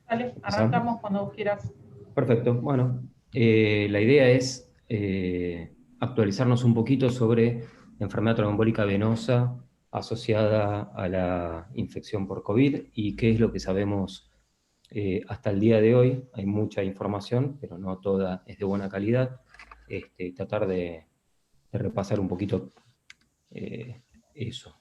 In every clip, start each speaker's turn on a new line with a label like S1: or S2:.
S1: Dale,
S2: ¿Esa?
S1: arrancamos cuando quieras.
S2: Perfecto. Bueno, la idea es actualizarnos un poquito sobre la enfermedad tromboembólica venosa asociada a la infección por COVID y qué es lo que sabemos hasta el día de hoy. Hay mucha información, pero no toda es de buena calidad. Tratar de repasar un poquito eso.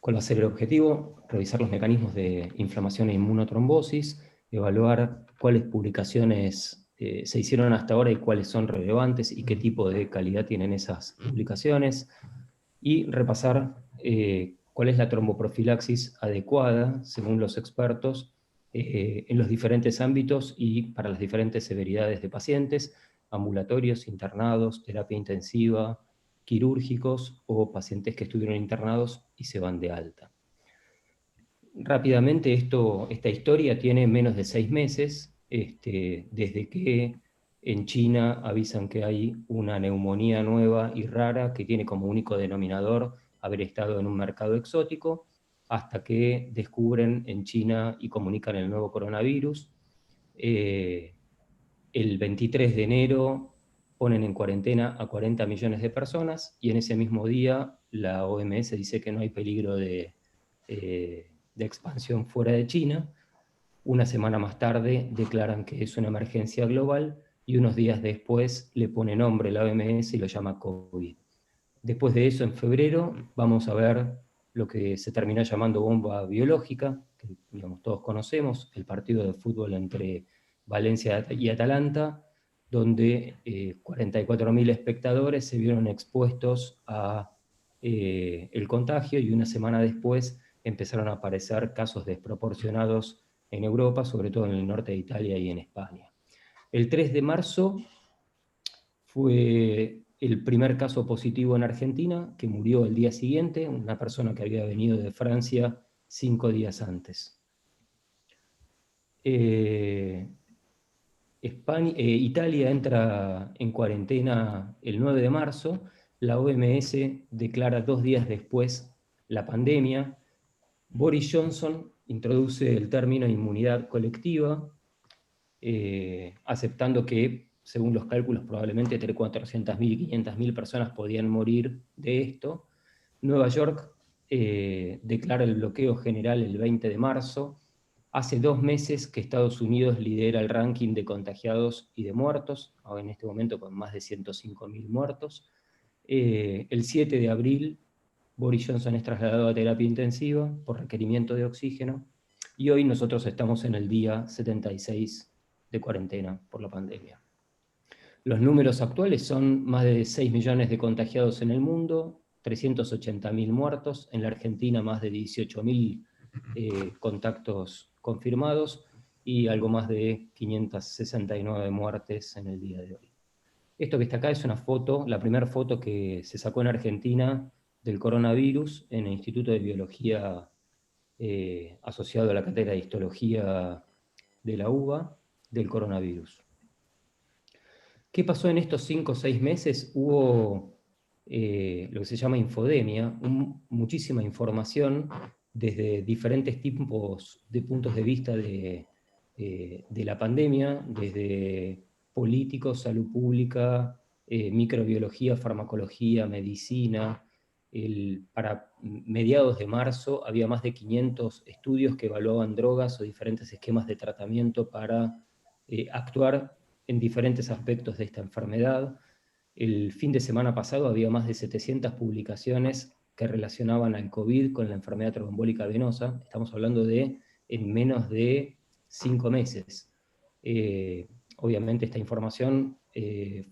S2: ¿Cuál va a ser el objetivo? Revisar los mecanismos de inflamación e inmunotrombosis, evaluar cuáles publicaciones se hicieron hasta ahora y cuáles son relevantes y qué tipo de calidad tienen esas publicaciones, y repasar cuál es la tromboprofilaxis adecuada, según los expertos, en los diferentes ámbitos y para las diferentes severidades de pacientes, ambulatorios, internados, terapia intensiva, quirúrgicos o pacientes que estuvieron internados y se van de alta. Rápidamente, esta historia tiene menos de 6 meses, desde que en China avisan que hay una neumonía nueva y rara que tiene como único denominador haber estado en un mercado exótico, hasta que descubren en China y comunican el nuevo coronavirus. Eh, el 23 de enero ponen en cuarentena a 40 millones de personas y en ese mismo día la OMS dice que no hay peligro de expansión fuera de China. Una semana más tarde declaran que es una emergencia global y unos días después le pone nombre la OMS y lo llama COVID. Después de eso, en febrero, vamos a ver lo que se terminó llamando bomba biológica, que digamos, todos conocemos, el partido de fútbol entre Valencia y Atalanta, donde 44.000 espectadores se vieron expuestos a el contagio y una semana después empezaron a aparecer casos desproporcionados en Europa, sobre todo en el norte de Italia y en España. El 3 de marzo fue el primer caso positivo en Argentina, que murió el día siguiente, una persona que había venido de Francia 5 días antes. Eh, Italia entra en cuarentena el 9 de marzo, la OMS declara 2 días después la pandemia, Boris Johnson introduce el término inmunidad colectiva, aceptando que, según los cálculos, probablemente entre 400.000 y 500.000 personas podían morir de esto. Nueva York declara el bloqueo general el 20 de marzo. Hace 2 meses que Estados Unidos lidera el ranking de contagiados y de muertos, ahora en este momento con más de 105.000 muertos. El 7 de abril, Boris Johnson es trasladado a terapia intensiva por requerimiento de oxígeno y hoy nosotros estamos en el día 76 de cuarentena por la pandemia. Los números actuales son más de 6 millones de contagiados en el mundo, 380.000 muertos, en la Argentina más de 18.000 contactos confirmados y algo más de 569 muertes en el día de hoy. Esto que está acá es una foto, la primera foto que se sacó en Argentina del coronavirus en el Instituto de Biología asociado a la cátedra de histología de la UBA del coronavirus. ¿Qué pasó en estos 5 o 6 meses? Hubo lo que se llama infodemia, muchísima información desde diferentes tipos de puntos de vista de la pandemia, desde políticos, salud pública, microbiología, farmacología, medicina. Para mediados de marzo había más de 500 estudios que evaluaban drogas o diferentes esquemas de tratamiento para actuar en diferentes aspectos de esta enfermedad. El fin de semana pasado había más de 700 publicaciones que relacionaban al COVID con la enfermedad tromboembólica venosa. Estamos hablando de en menos de 5 meses. Obviamente esta información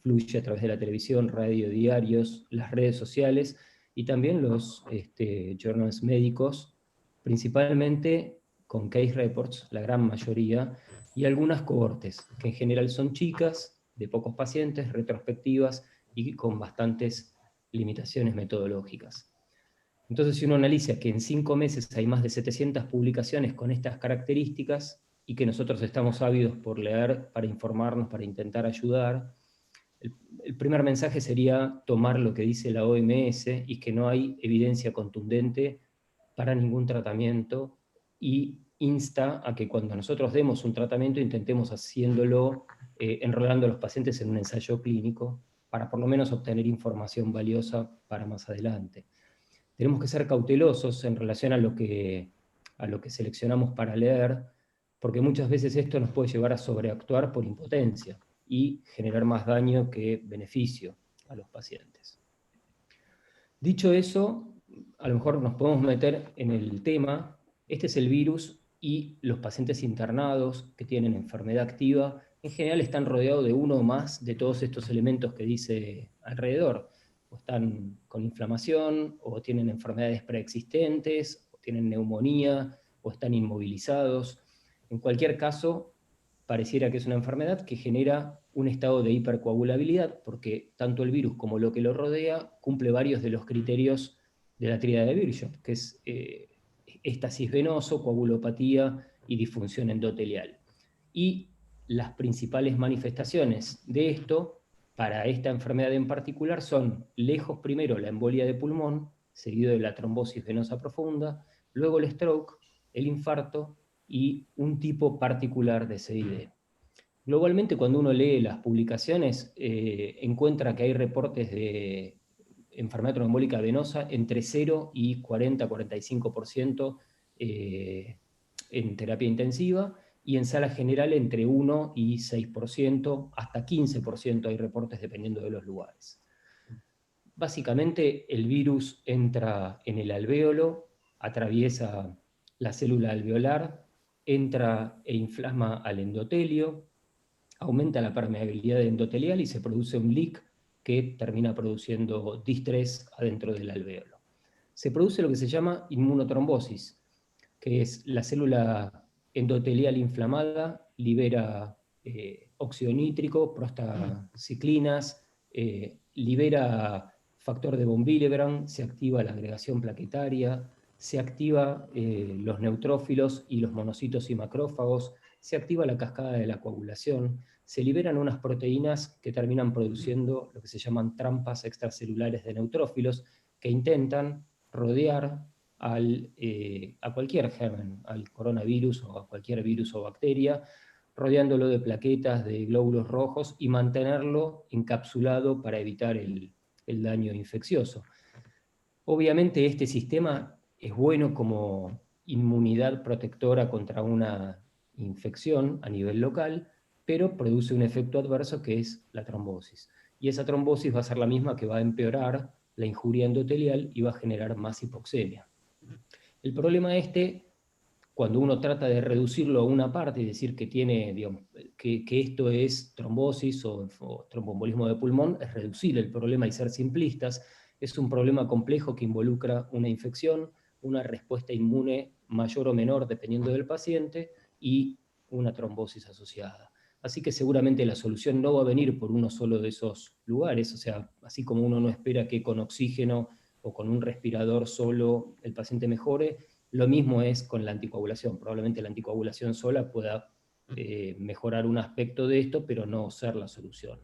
S2: fluye a través de la televisión, radio, diarios, las redes sociales y también los journals médicos, principalmente con case reports, la gran mayoría, y algunas cohortes, que en general son chicas, de pocos pacientes, retrospectivas y con bastantes limitaciones metodológicas. Entonces, si uno analiza que en 5 meses hay más de 700 publicaciones con estas características y que nosotros estamos ávidos por leer para informarnos, para intentar ayudar, el primer mensaje sería tomar lo que dice la OMS y que no hay evidencia contundente para ningún tratamiento y insta a que cuando nosotros demos un tratamiento intentemos haciéndolo, enrolando a los pacientes en un ensayo clínico para por lo menos obtener información valiosa para más adelante. Tenemos que ser cautelosos en relación a lo que seleccionamos para leer, porque muchas veces esto nos puede llevar a sobreactuar por impotencia y generar más daño que beneficio a los pacientes. Dicho eso, a lo mejor nos podemos meter en el tema. Este es el virus y los pacientes internados que tienen enfermedad activa en general están rodeados de uno o más de todos estos elementos que dice alrededor. O están con inflamación, o tienen enfermedades preexistentes, o tienen neumonía, o están inmovilizados. En cualquier caso, pareciera que es una enfermedad que genera un estado de hipercoagulabilidad, porque tanto el virus como lo que lo rodea cumple varios de los criterios de la tríada de Virchow, que es éstasis venoso, coagulopatía y disfunción endotelial. Y las principales manifestaciones de esto, para esta enfermedad en particular, son lejos primero la embolia de pulmón, seguido de la trombosis venosa profunda, luego el stroke, el infarto y un tipo particular de CID. Globalmente, cuando uno lee las publicaciones, encuentra que hay reportes de enfermedad tromboembólica venosa entre 0 y 40-45% en terapia intensiva, y en sala general entre 1 y 6%, hasta 15% hay reportes dependiendo de los lugares. Básicamente, el virus entra en el alvéolo, atraviesa la célula alveolar, entra e inflama al endotelio, aumenta la permeabilidad endotelial y se produce un leak que termina produciendo distrés adentro del alvéolo. Se produce lo que se llama inmunotrombosis, que es la célula endotelial inflamada, libera óxido nítrico, prostaciclinas, libera factor de von Willebrand, se activa la agregación plaquetaria, se activa los neutrófilos y los monocitos y macrófagos, se activa la cascada de la coagulación, se liberan unas proteínas que terminan produciendo lo que se llaman trampas extracelulares de neutrófilos, que intentan rodear a cualquier germen, al coronavirus o a cualquier virus o bacteria, rodeándolo de plaquetas, de glóbulos rojos y mantenerlo encapsulado para evitar el daño infeccioso. Obviamente este sistema es bueno como inmunidad protectora contra una infección a nivel local, pero produce un efecto adverso que es la trombosis. Y esa trombosis va a ser la misma que va a empeorar la injuria endotelial y va a generar más hipoxemia. El problema cuando uno trata de reducirlo a una parte y decir que tiene, digamos, que esto es trombosis o tromboembolismo de pulmón, es reducir el problema y ser simplistas. Es un problema complejo que involucra una infección, una respuesta inmune mayor o menor dependiendo del paciente y una trombosis asociada. Así que seguramente la solución no va a venir por uno solo de esos lugares, o sea, así como uno no espera que con oxígeno o con un respirador solo el paciente mejore, lo mismo es con la anticoagulación. Probablemente la anticoagulación sola pueda mejorar un aspecto de esto, pero no ser la solución.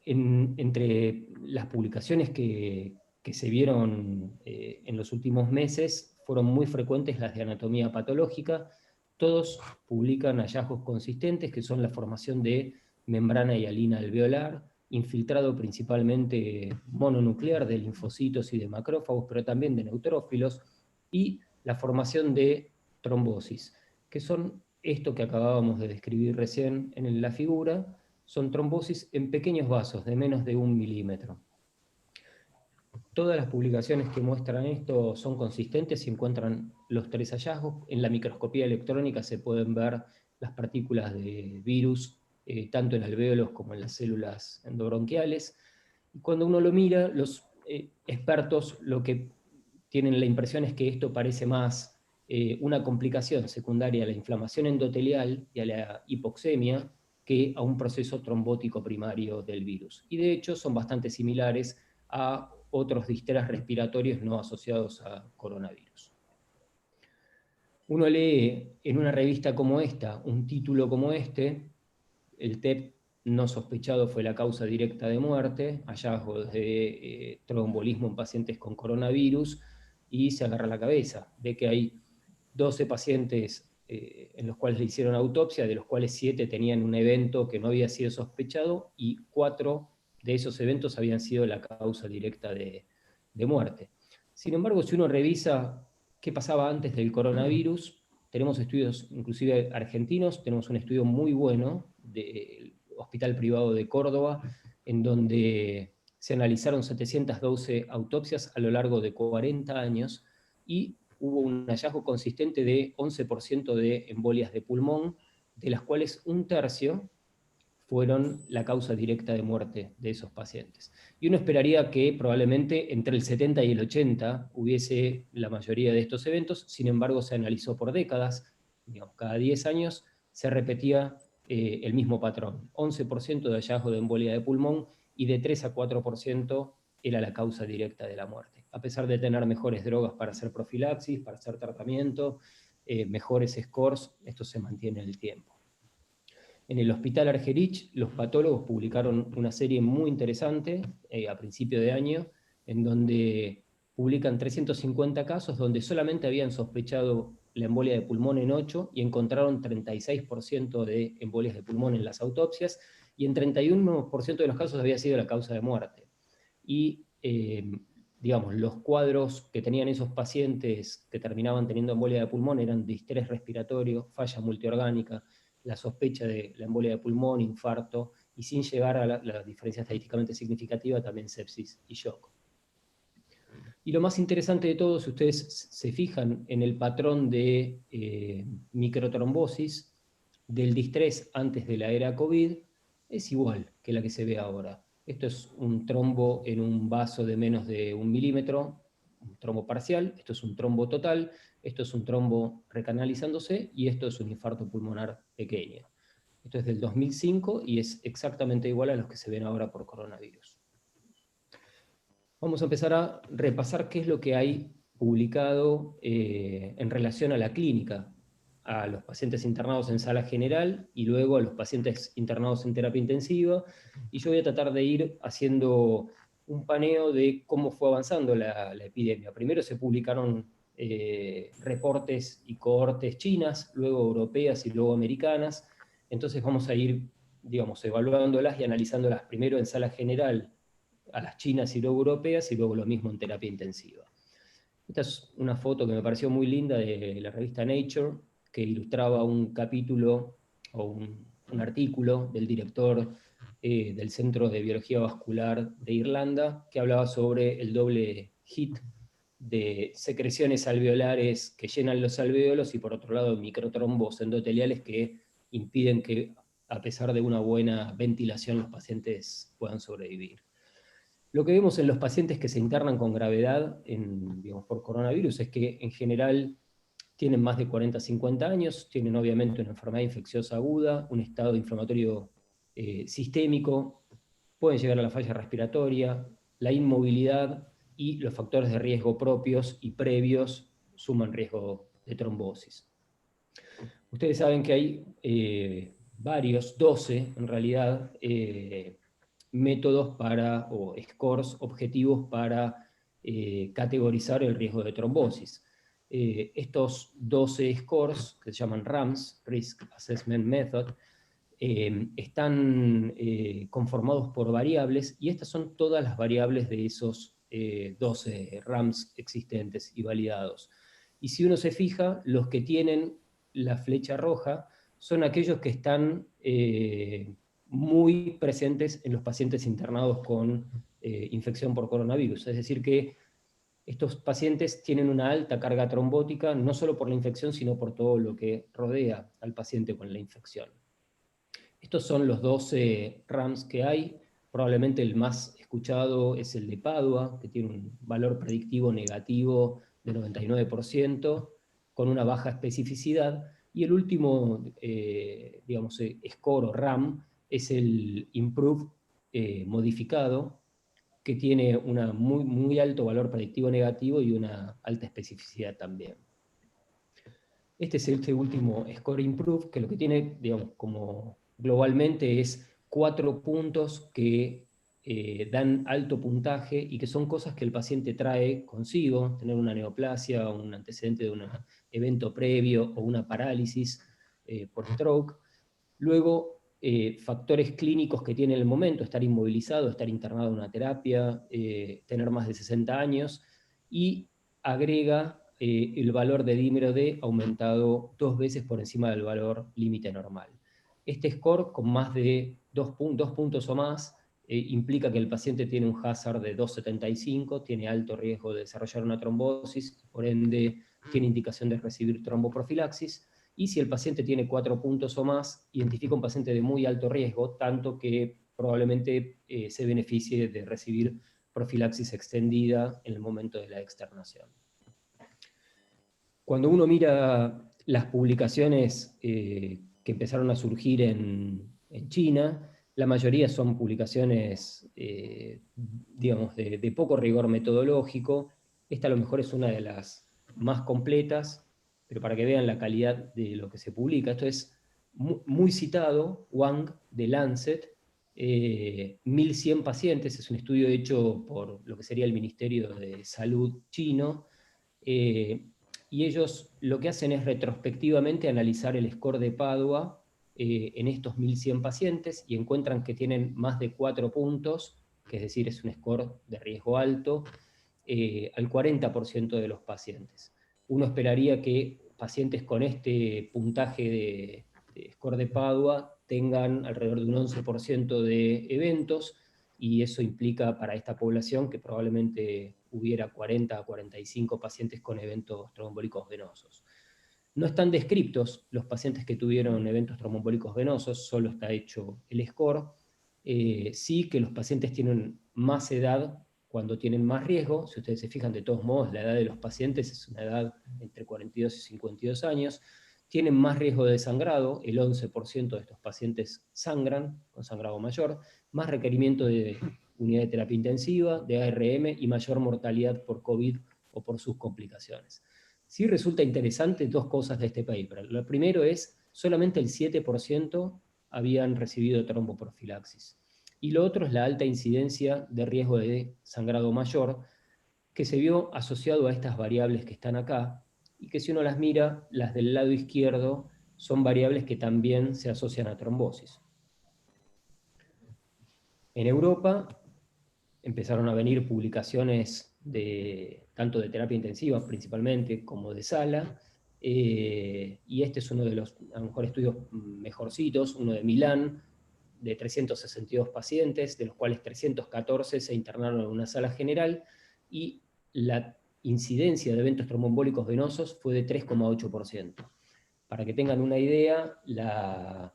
S2: Entre las publicaciones que se vieron en los últimos meses, fueron muy frecuentes las de anatomía patológica. Todos publican hallazgos consistentes, que son la formación de membrana hialina alveolar, infiltrado principalmente mononuclear de linfocitos y de macrófagos, pero también de neutrófilos, y la formación de trombosis, que son esto que acabábamos de describir recién en la figura. Son trombosis en pequeños vasos de menos de 1 milímetro. Todas las publicaciones que muestran esto son consistentes y encuentran los tres hallazgos. En la microscopía electrónica se pueden ver las partículas de virus, tanto en alvéolos como en las células endobronquiales. Y cuando uno lo mira, los expertos lo que tienen la impresión es que esto parece más una complicación secundaria a la inflamación endotelial y a la hipoxemia que a un proceso trombótico primario del virus. Y de hecho son bastante similares a otros disteras respiratorios no asociados a coronavirus. Uno lee en una revista como esta, un título como este, el TEP no sospechado fue la causa directa de muerte, hallazgos de tromboembolismo en pacientes con coronavirus, y se agarra la cabeza. Ve que hay 12 pacientes en los cuales le hicieron autopsia, de los cuales 7 tenían un evento que no había sido sospechado, y 4 de esos eventos habían sido la causa directa de muerte. Sin embargo, si uno revisa qué pasaba antes del coronavirus, tenemos estudios inclusive argentinos, tenemos un estudio muy bueno del Hospital Privado de Córdoba, en donde se analizaron 712 autopsias a lo largo de 40 años y hubo un hallazgo consistente de 11% de embolias de pulmón, de las cuales un tercio fueron la causa directa de muerte de esos pacientes. Y uno esperaría que probablemente entre el 70 y el 80 hubiese la mayoría de estos eventos, sin embargo se analizó por décadas, digamos, cada 10 años se repetía el mismo patrón, 11% de hallazgo de embolia de pulmón y de 3 a 4% era la causa directa de la muerte, a pesar de tener mejores drogas para hacer profilaxis, para hacer tratamiento, mejores scores, esto se mantiene en el tiempo. En el Hospital Argerich, los patólogos publicaron una serie muy interesante a principio de año, en donde publican 350 casos donde solamente habían sospechado la embolia de pulmón en 8 y encontraron 36% de embolias de pulmón en las autopsias, y en 31% de los casos había sido la causa de muerte. Y digamos, los cuadros que tenían esos pacientes que terminaban teniendo embolia de pulmón eran distrés respiratorio, falla multiorgánica, la sospecha de la embolia de pulmón, infarto, y sin llegar a la diferencia estadísticamente significativa, también sepsis y shock. Y lo más interesante de todo, si ustedes se fijan en el patrón de microtrombosis del distrés antes de la era COVID, es igual que la que se ve ahora. Esto es un trombo en un vaso de menos de 1 milímetro, un trombo parcial, esto es un trombo total, esto es un trombo recanalizándose y esto es un infarto pulmonar pequeño. Esto es del 2005 y es exactamente igual a los que se ven ahora por coronavirus. Vamos a empezar a repasar qué es lo que hay publicado en relación a la clínica, a los pacientes internados en sala general y luego a los pacientes internados en terapia intensiva. Y yo voy a tratar de ir haciendo un paneo de cómo fue avanzando la epidemia. Primero se publicaron reportes y cohortes chinas, luego europeas y luego americanas. Entonces vamos a ir, digamos, evaluándolas y analizándolas primero en sala general a las chinas y luego europeas, y luego lo mismo en terapia intensiva. Esta es una foto que me pareció muy linda de la revista Nature, que ilustraba un capítulo o un artículo del director del Centro de Biología Vascular de Irlanda, que hablaba sobre el doble hit de secreciones alveolares que llenan los alvéolos y por otro lado microtrombos endoteliales que impiden que, a pesar de una buena ventilación, los pacientes puedan sobrevivir. Lo que vemos en los pacientes que se internan con gravedad digamos, por coronavirus es que en general tienen más de 40 50 años, tienen obviamente una enfermedad infecciosa aguda, un estado inflamatorio sistémico, pueden llegar a la falla respiratoria, la inmovilidad y los factores de riesgo propios y previos suman riesgo de trombosis. Ustedes saben que hay varios, 12 en realidad, métodos o scores objetivos para categorizar el riesgo de trombosis. Estos 12 scores, que se llaman RAMS, Risk Assessment Method, están conformados por variables, y estas son todas las variables de esos 12 RAMS existentes y validados. Y si uno se fija, los que tienen la flecha roja son aquellos que están muy presentes en los pacientes internados con infección por coronavirus. Es decir, que estos pacientes tienen una alta carga trombótica, no solo por la infección, sino por todo lo que rodea al paciente con la infección. Estos son los 12 RAMS que hay. Probablemente el más escuchado es el de Padua, que tiene un valor predictivo negativo de 99%, con una baja especificidad. Y el último, digamos, score o RAM es el IMPROVE modificado, que tiene un muy alto valor predictivo negativo y una alta especificidad también. Este es este último Score Improve, que lo que tiene, digamos, como globalmente es 4 puntos que dan alto puntaje y que son cosas que el paciente trae consigo, tener una neoplasia, un antecedente de un evento previo o una parálisis por stroke. Luego, factores clínicos que tiene en el momento, estar inmovilizado, estar internado en una terapia, tener más de 60 años, y agrega el valor de dímero D aumentado 2 veces por encima del valor límite normal. Este score, con más de 2 puntos o más, implica que el paciente tiene un hazard de 2,75, tiene alto riesgo de desarrollar una trombosis, por ende tiene indicación de recibir tromboprofilaxis, y si el paciente tiene 4 puntos o más, identifica un paciente de muy alto riesgo, tanto que probablemente se beneficie de recibir profilaxis extendida en el momento de la externación. Cuando uno mira las publicaciones que empezaron a surgir en China, la mayoría son publicaciones, digamos, de poco rigor metodológico. Esta a lo mejor es una de las más completas, pero para que vean la calidad de lo que se publica. Esto es muy citado, Wang, de Lancet, 1.100 pacientes, es un estudio hecho por lo que sería el Ministerio de Salud chino, y ellos lo que hacen es retrospectivamente analizar el score de Padua en estos 1.100 pacientes, y encuentran que tienen más de 4 puntos, que es decir, es un score de riesgo alto, al 40% de los pacientes. Uno esperaría que pacientes con este puntaje de score de Padua tengan alrededor de un 11% de eventos, y eso implica para esta población que probablemente hubiera 40 a 45 pacientes con eventos tromboembólicos venosos. No están descriptos los pacientes que tuvieron eventos tromboembólicos venosos, solo está hecho el score. Sí que los pacientes tienen más edad cuando tienen más riesgo. Si ustedes se fijan, de todos modos, la edad de los pacientes es una edad entre 42 y 52 años. Tienen más riesgo de sangrado, el 11% de estos pacientes sangran con sangrado mayor, más requerimiento de unidad de terapia intensiva, de ARM, y mayor mortalidad por COVID o por sus complicaciones. Sí resulta interesante dos cosas de este paper. Lo primero es, solamente el 7% habían recibido tromboprofilaxis. Y lo otro es la alta incidencia de riesgo de sangrado mayor, que se vio asociado a estas variables que están acá, y que si uno las mira, las del lado izquierdo son variables que también se asocian a trombosis. En Europa empezaron a venir publicaciones tanto de terapia intensiva principalmente, como de sala, y este es uno de los a lo mejor estudios mejorcitos, uno de Milán, de 362 pacientes, de los cuales 314 se internaron en una sala general, y la incidencia de eventos tromboembólicos venosos fue de 3,8%. Para que tengan una idea, la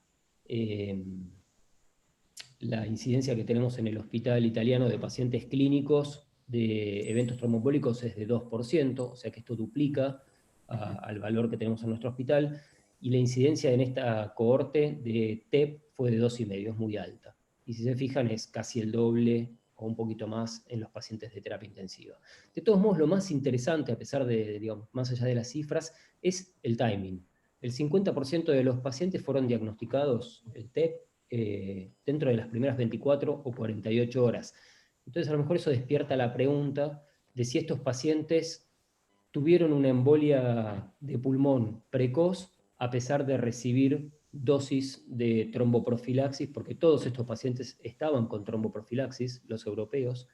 S2: incidencia que tenemos en el hospital italiano de pacientes clínicos de eventos tromboembólicos es de 2%, o sea que esto duplica al valor que tenemos en nuestro hospital, y la incidencia en esta cohorte de TEP fue de 2,5, es muy alta. Y si se fijan, es casi el doble o un poquito más en los pacientes de terapia intensiva. De todos modos, lo más interesante, a pesar de, digamos, más allá de las cifras, es el timing. El 50% de los pacientes fueron diagnosticados el TEP dentro de las primeras 24 o 48 horas. Entonces, a lo mejor eso despierta la pregunta de si estos pacientes tuvieron una embolia de pulmón precoz a pesar de recibir dosis de tromboprofilaxis, porque todos estos pacientes estaban con tromboprofilaxis, los europeos.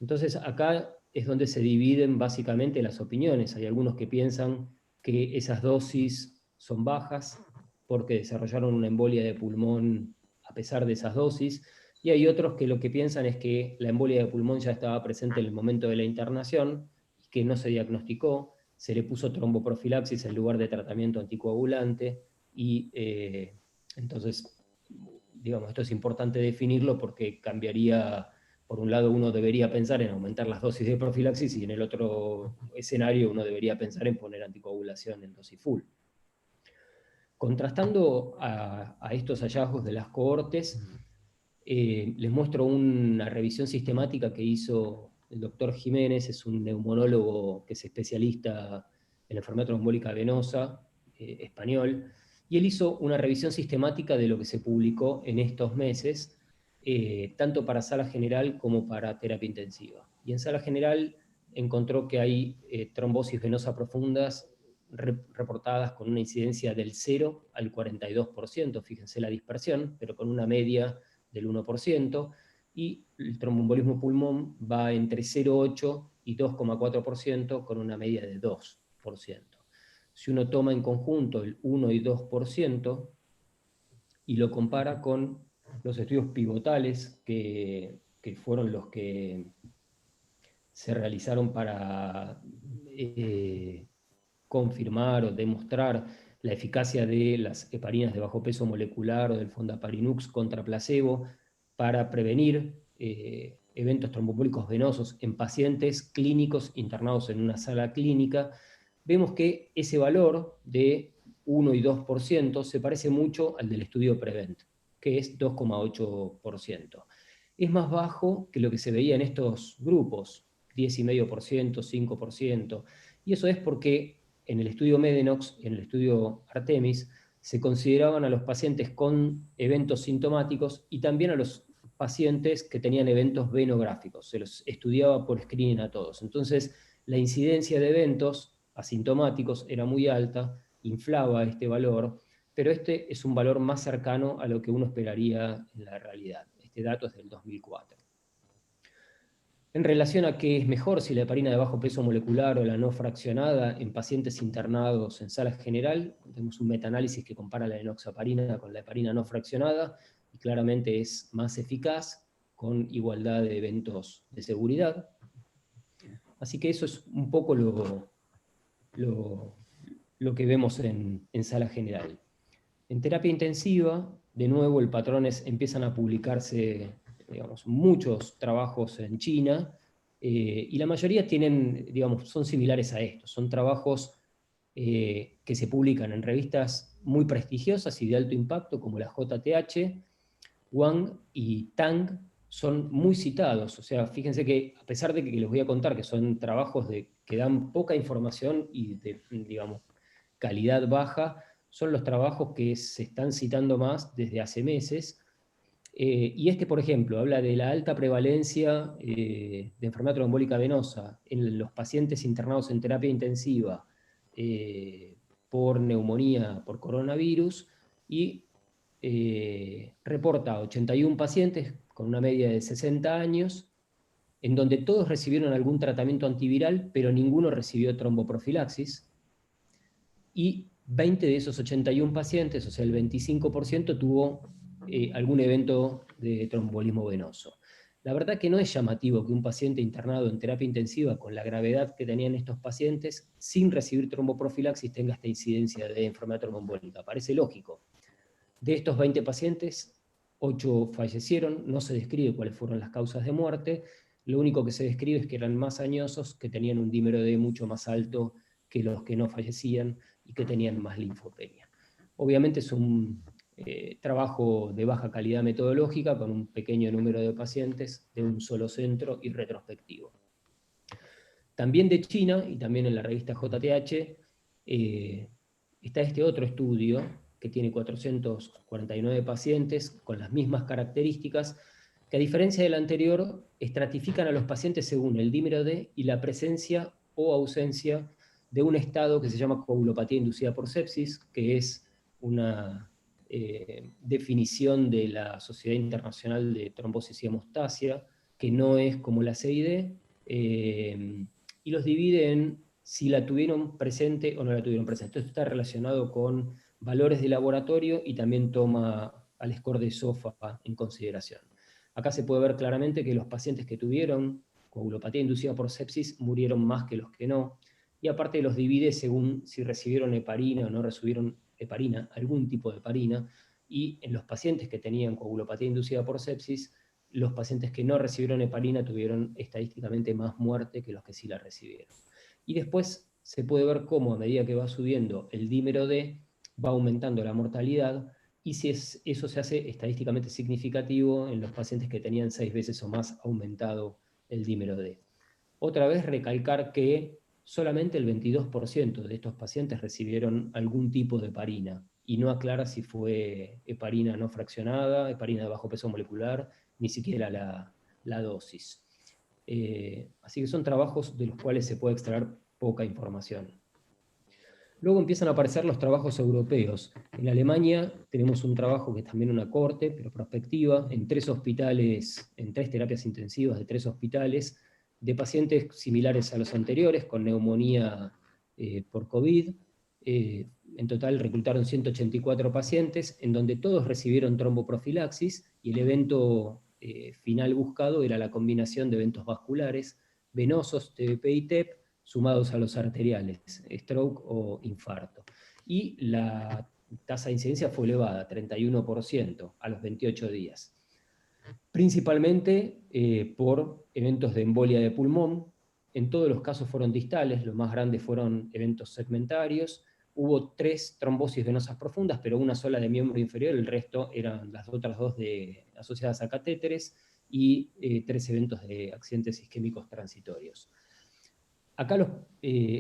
S2: Entonces, acá es donde se dividen básicamente las opiniones. Hay algunos que piensan que esas dosis son bajas porque desarrollaron una embolia de pulmón a pesar de esas dosis, y hay otros que lo que piensan es que la embolia de pulmón ya estaba presente en el momento de la internación y que no se diagnosticó, se le puso tromboprofilaxis en lugar de tratamiento anticoagulante, y entonces, digamos, esto es importante definirlo porque cambiaría. Por un lado, uno debería pensar en aumentar las dosis de profilaxis, y en el otro escenario uno debería pensar en poner anticoagulación en dosis full. Contrastando a estos hallazgos de las cohortes, les muestro una revisión sistemática que hizo el doctor Jiménez, es un neumonólogo que es especialista en enfermedad trombólica venosa, español, y él hizo una revisión sistemática de lo que se publicó en estos meses, tanto para sala general como para terapia intensiva. Y en sala general encontró que hay trombosis venosa profundas reportadas con una incidencia del 0 al 42%, fíjense la dispersión, pero con una media del 1%, y el tromboembolismo pulmón va entre 0,8 y 2,4% con una media de 2%. Si uno toma en conjunto el 1 y 2% y lo compara con los estudios pivotales que fueron los que se realizaron para confirmar o demostrar la eficacia de las heparinas de bajo peso molecular o del fondaparinux contra placebo para prevenir eventos tromboembólicos venosos en pacientes clínicos internados en una sala clínica, vemos que ese valor de 1 y 2% se parece mucho al del estudio PREVENT, que es 2,8%. Es más bajo que lo que se veía en estos grupos, 10,5%, 5%, y eso es porque en el estudio Medenox y en el estudio Artemis se consideraban a los pacientes con eventos sintomáticos y también a los pacientes que tenían eventos venográficos. Se los estudiaba por screening a todos. Entonces, la incidencia de eventos asintomáticos era muy alta, inflaba este valor, pero este es un valor más cercano a lo que uno esperaría en la realidad. Este dato es del 2004. En relación a qué es mejor, si la heparina de bajo peso molecular o la no fraccionada en pacientes internados en sala general, tenemos un metaanálisis que compara la enoxaparina con la heparina no fraccionada y claramente es más eficaz con igualdad de eventos de seguridad. Así que eso es un poco lo que vemos en sala general. En terapia intensiva, de nuevo, el patrón es, empiezan a publicarse, digamos, muchos trabajos en China, y la mayoría tienen, digamos, son similares a estos. Son trabajos que se publican en revistas muy prestigiosas y de alto impacto, como la JTH. Wang y Tang son muy citados. O sea, fíjense que a pesar de que les voy a contar que son trabajos que dan poca información y de, digamos, calidad baja, son los trabajos que se están citando más desde hace meses. Y este, por ejemplo, habla de la alta prevalencia de enfermedad trombólica venosa en los pacientes internados en terapia intensiva por neumonía por coronavirus y reporta 81 pacientes con una media de 60 años, en donde todos recibieron algún tratamiento antiviral, pero ninguno recibió tromboprofilaxis, y 20 de esos 81 pacientes, o sea, el 25%, tuvo algún evento de tromboembolismo venoso. La verdad que no es llamativo que un paciente internado en terapia intensiva con la gravedad que tenían estos pacientes, sin recibir tromboprofilaxis, tenga esta incidencia de enfermedad tromboembólica. Parece lógico. De estos 20 pacientes, 8 fallecieron, no se describe cuáles fueron las causas de muerte, lo único que se describe es que eran más añosos, que tenían un dímero D mucho más alto que los que no fallecían y que tenían más linfopenia. Obviamente es un trabajo de baja calidad metodológica con un pequeño número de pacientes de un solo centro y retrospectivo. También de China, y también en la revista JTH, está este otro estudio que tiene 449 pacientes con las mismas características, que a diferencia del anterior, estratifican a los pacientes según el dímero D y la presencia o ausencia de un estado que se llama coagulopatía inducida por sepsis, que es una definición de la Sociedad Internacional de Trombosis y Hemostasia, que no es como la CID, y los divide en si la tuvieron presente o no la tuvieron presente. Esto está relacionado con valores de laboratorio y también toma al score de SOFA en consideración. Acá se puede ver claramente que los pacientes que tuvieron coagulopatía inducida por sepsis murieron más que los que no, y aparte los divide según si recibieron heparina o no recibieron heparina, algún tipo de heparina, y en los pacientes que tenían coagulopatía inducida por sepsis, los pacientes que no recibieron heparina tuvieron estadísticamente más muerte que los que sí la recibieron. Y después se puede ver cómo a medida que va subiendo el dímero D, va aumentando la mortalidad, y si eso se hace estadísticamente significativo en los pacientes que tenían 6 veces o más aumentado el dímero D. Otra vez recalcar que solamente el 22% de estos pacientes recibieron algún tipo de heparina, y no aclara si fue heparina no fraccionada, heparina de bajo peso molecular, ni siquiera la dosis. Así que son trabajos de los cuales se puede extraer poca información. Luego empiezan a aparecer los trabajos europeos. En Alemania tenemos un trabajo que es también una corte, pero prospectiva, en 3 hospitales, en 3 terapias intensivas de 3 hospitales, de pacientes similares a los anteriores, con neumonía por COVID. En total reclutaron 184 pacientes, en donde todos recibieron tromboprofilaxis, y el evento final buscado era la combinación de eventos vasculares, venosos, TBP y TEP, sumados a los arteriales, stroke o infarto. Y la tasa de incidencia fue elevada, 31% a los 28 días. Principalmente por eventos de embolia de pulmón. En todos los casos fueron distales, los más grandes fueron eventos segmentarios. Hubo 3 trombosis venosas profundas, pero una sola de miembro inferior, el resto eran las otras 2 asociadas a catéteres, y 3 eventos de accidentes isquémicos transitorios. Acá los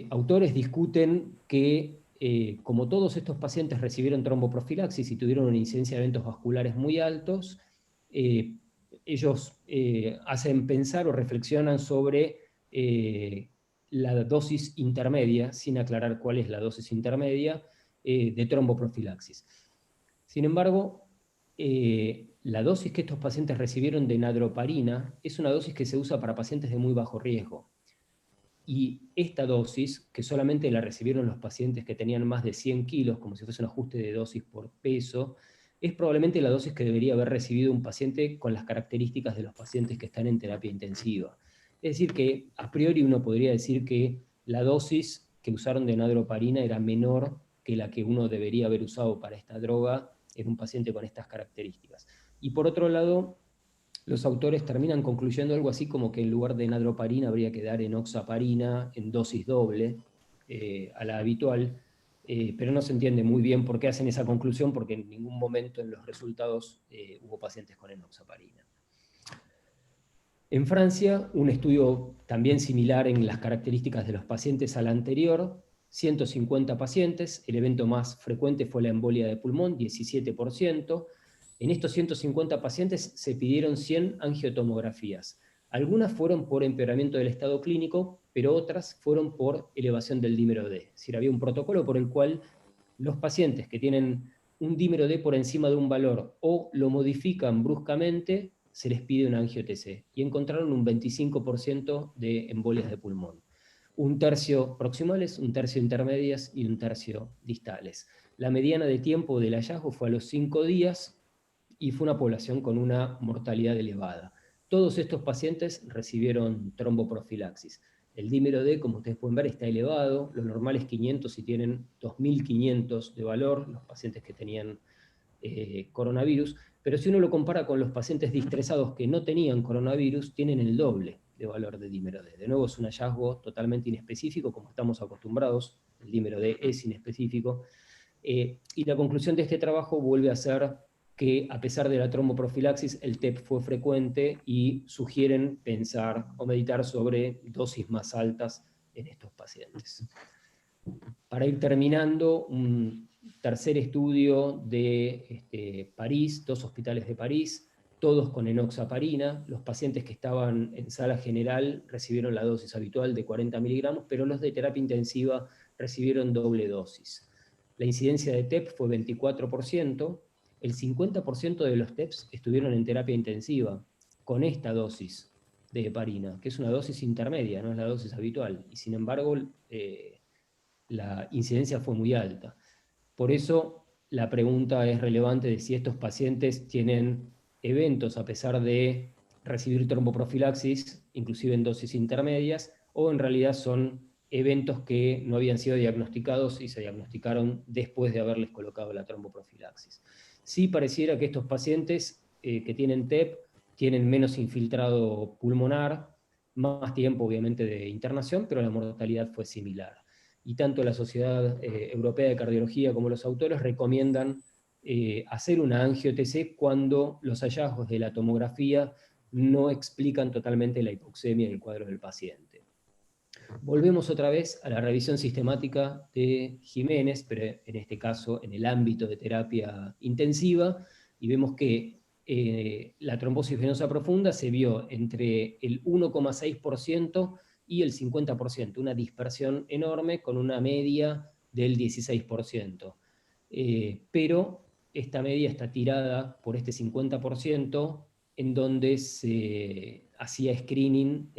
S2: autores discuten que, como todos estos pacientes recibieron tromboprofilaxis y tuvieron una incidencia de eventos vasculares muy altos, ellos hacen pensar o reflexionan sobre la dosis intermedia, sin aclarar cuál es la dosis intermedia, de tromboprofilaxis. Sin embargo, la dosis que estos pacientes recibieron de nadroparina es una dosis que se usa para pacientes de muy bajo riesgo. Y esta dosis, que solamente la recibieron los pacientes que tenían más de 100 kilos, como si fuese un ajuste de dosis por peso, es probablemente la dosis que debería haber recibido un paciente con las características de los pacientes que están en terapia intensiva. Es decir, que a priori uno podría decir que la dosis que usaron de nadroparina era menor que la que uno debería haber usado para esta droga en un paciente con estas características. Y por otro lado, los autores terminan concluyendo algo así como que en lugar de nadroparina habría que dar enoxaparina en dosis doble a la habitual, pero no se entiende muy bien por qué hacen esa conclusión, porque en ningún momento en los resultados hubo pacientes con enoxaparina. En Francia, un estudio también similar en las características de los pacientes al anterior, 150 pacientes, el evento más frecuente fue la embolia de pulmón, 17%. En estos 150 pacientes se pidieron 100 angiotomografías. Algunas fueron por empeoramiento del estado clínico, pero otras fueron por elevación del dímero D. Es decir, había un protocolo por el cual los pacientes que tienen un dímero D por encima de un valor o lo modifican bruscamente, se les pide una angio-TC. Y encontraron un 25% de embolias de pulmón. Un tercio proximales, un tercio intermedias y un tercio distales. La mediana de tiempo del hallazgo fue a los 5 días, y fue una población con una mortalidad elevada. Todos estos pacientes recibieron tromboprofilaxis. El dímero D, como ustedes pueden ver, está elevado, lo normal es 500 y tienen 2500 de valor, los pacientes que tenían coronavirus, pero si uno lo compara con los pacientes distresados que no tenían coronavirus, tienen el doble de valor de dímero D. De nuevo es un hallazgo totalmente inespecífico, como estamos acostumbrados, el dímero D es inespecífico, y la conclusión de este trabajo vuelve a ser que a pesar de la tromboprofilaxis, el TEP fue frecuente, y sugieren pensar o meditar sobre dosis más altas en estos pacientes. Para ir terminando, un tercer estudio de París, 2 hospitales de París, todos con enoxaparina. Los pacientes que estaban en sala general recibieron la dosis habitual de 40 miligramos, pero los de terapia intensiva recibieron doble dosis. La incidencia de TEP fue 24%, el 50% de los TEPs estuvieron en terapia intensiva con esta dosis de heparina, que es una dosis intermedia, no es la dosis habitual, y sin embargo la incidencia fue muy alta. Por eso la pregunta es relevante de si estos pacientes tienen eventos a pesar de recibir tromboprofilaxis, inclusive en dosis intermedias, o en realidad son eventos que no habían sido diagnosticados y se diagnosticaron después de haberles colocado la tromboprofilaxis. Sí pareciera que estos pacientes que tienen TEP tienen menos infiltrado pulmonar, más tiempo obviamente de internación, pero la mortalidad fue similar. Y tanto la Sociedad Europea de Cardiología como los autores recomiendan hacer una angio-TC cuando los hallazgos de la tomografía no explican totalmente la hipoxemia en el cuadro del paciente. Volvemos otra vez a la revisión sistemática de Jiménez, pero en este caso en el ámbito de terapia intensiva, y vemos que la trombosis venosa profunda se vio entre el 1,6% y el 50%, una dispersión enorme con una media del 16%. Pero esta media está tirada por este 50% en donde se hacía screening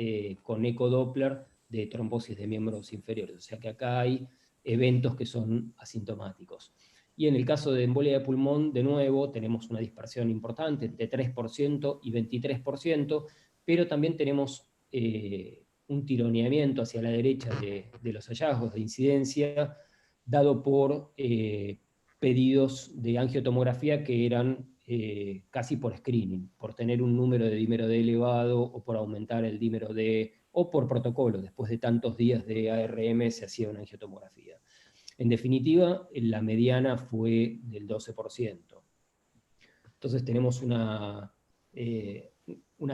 S2: con ecodoppler de trombosis de miembros inferiores. O sea que acá hay eventos que son asintomáticos. Y en el caso de embolia de pulmón, de nuevo, tenemos una dispersión importante, entre 3% y 23%, pero también tenemos un tironeamiento hacia la derecha de los hallazgos de incidencia, dado por pedidos de angiotomografía que eran casi por screening, por tener un número de dímero D elevado, o por aumentar el dímero D, o por protocolo. Después de tantos días de ARM se hacía una angiotomografía. En definitiva, la mediana fue del 12%. Entonces tenemos una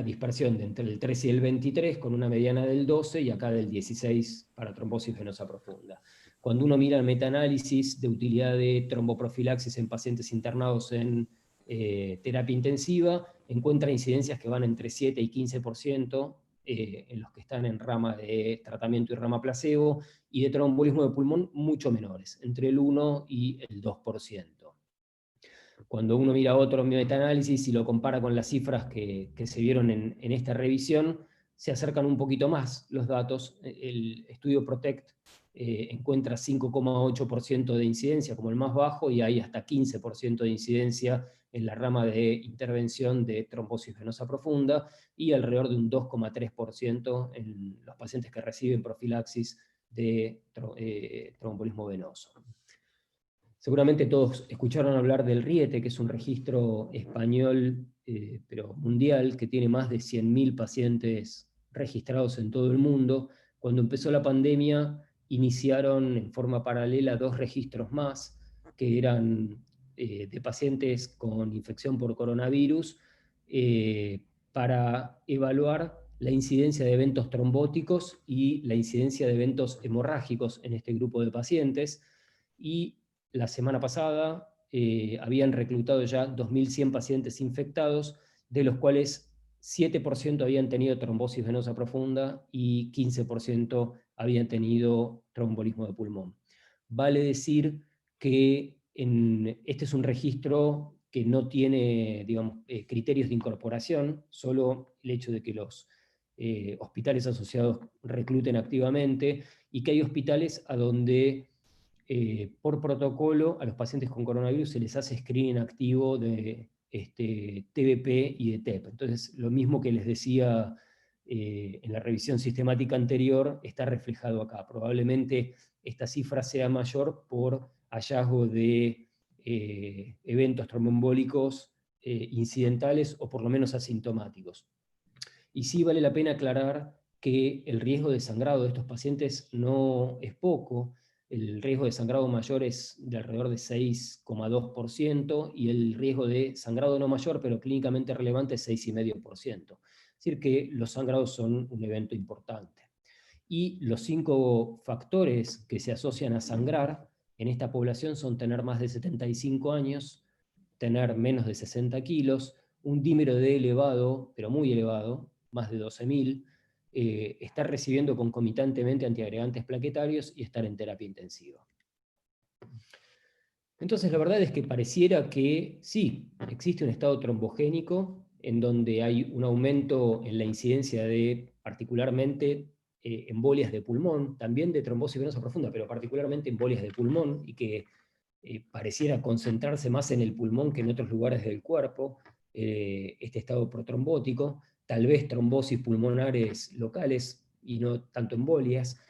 S2: dispersión de entre el 13 y el 23, con una mediana del 12 y acá del 16 para trombosis venosa profunda. Cuando uno mira el metaanálisis de utilidad de tromboprofilaxis en pacientes internados en terapia intensiva, encuentra incidencias que van entre 7 y 15%, en los que están en rama de tratamiento y rama placebo, y de tromboembolismo de pulmón mucho menores, entre el 1 y el 2%. Cuando uno mira otro metaanálisis y lo compara con las cifras que se vieron en esta revisión, se acercan un poquito más los datos. El estudio PROTECT encuentra 5,8% de incidencia como el más bajo, y hay hasta 15% de incidencia en la rama de intervención de trombosis venosa profunda, y alrededor de un 2,3% en los pacientes que reciben profilaxis de tromboembolismo venoso. Seguramente todos escucharon hablar del RIETE, que es un registro español, pero mundial, que tiene más de 100.000 pacientes registrados en todo el mundo. Cuando empezó la pandemia, iniciaron en forma paralela 2 registros más, que eran de pacientes con infección por coronavirus, para evaluar la incidencia de eventos trombóticos y la incidencia de eventos hemorrágicos en este grupo de pacientes. Y la semana pasada habían reclutado ya 2.100 pacientes infectados, de los cuales 7% habían tenido trombosis venosa profunda y 15% habían tenido trombolismo de pulmón. Vale decir que este es un registro que no tiene, digamos, criterios de incorporación, solo el hecho de que los hospitales asociados recluten activamente, y que hay hospitales a donde por protocolo a los pacientes con coronavirus se les hace screening activo de TBP y de TEP. Entonces, lo mismo que les decía en la revisión sistemática anterior está reflejado acá. Probablemente esta cifra sea mayor por hallazgo de eventos tromboembólicos incidentales, o por lo menos asintomáticos. Y sí vale la pena aclarar que el riesgo de sangrado de estos pacientes no es poco. El riesgo de sangrado mayor es de alrededor de 6,2%, y el riesgo de sangrado no mayor, pero clínicamente relevante, es 6,5%. Es decir, que los sangrados son un evento importante. Y los 5 factores que se asocian a sangrar en esta población son tener más de 75 años, tener menos de 60 kilos, un dímero D elevado, pero muy elevado, más de 12.000, estar recibiendo concomitantemente antiagregantes plaquetarios y estar en terapia intensiva. Entonces, la verdad es que pareciera que sí, existe un estado trombogénico en donde hay un aumento en la incidencia de, particularmente, embolias de pulmón, también de trombosis venosa profunda, pero particularmente embolias de pulmón, y que pareciera concentrarse más en el pulmón que en otros lugares del cuerpo, este estado protrombótico, tal vez trombosis pulmonares locales y no tanto embolias,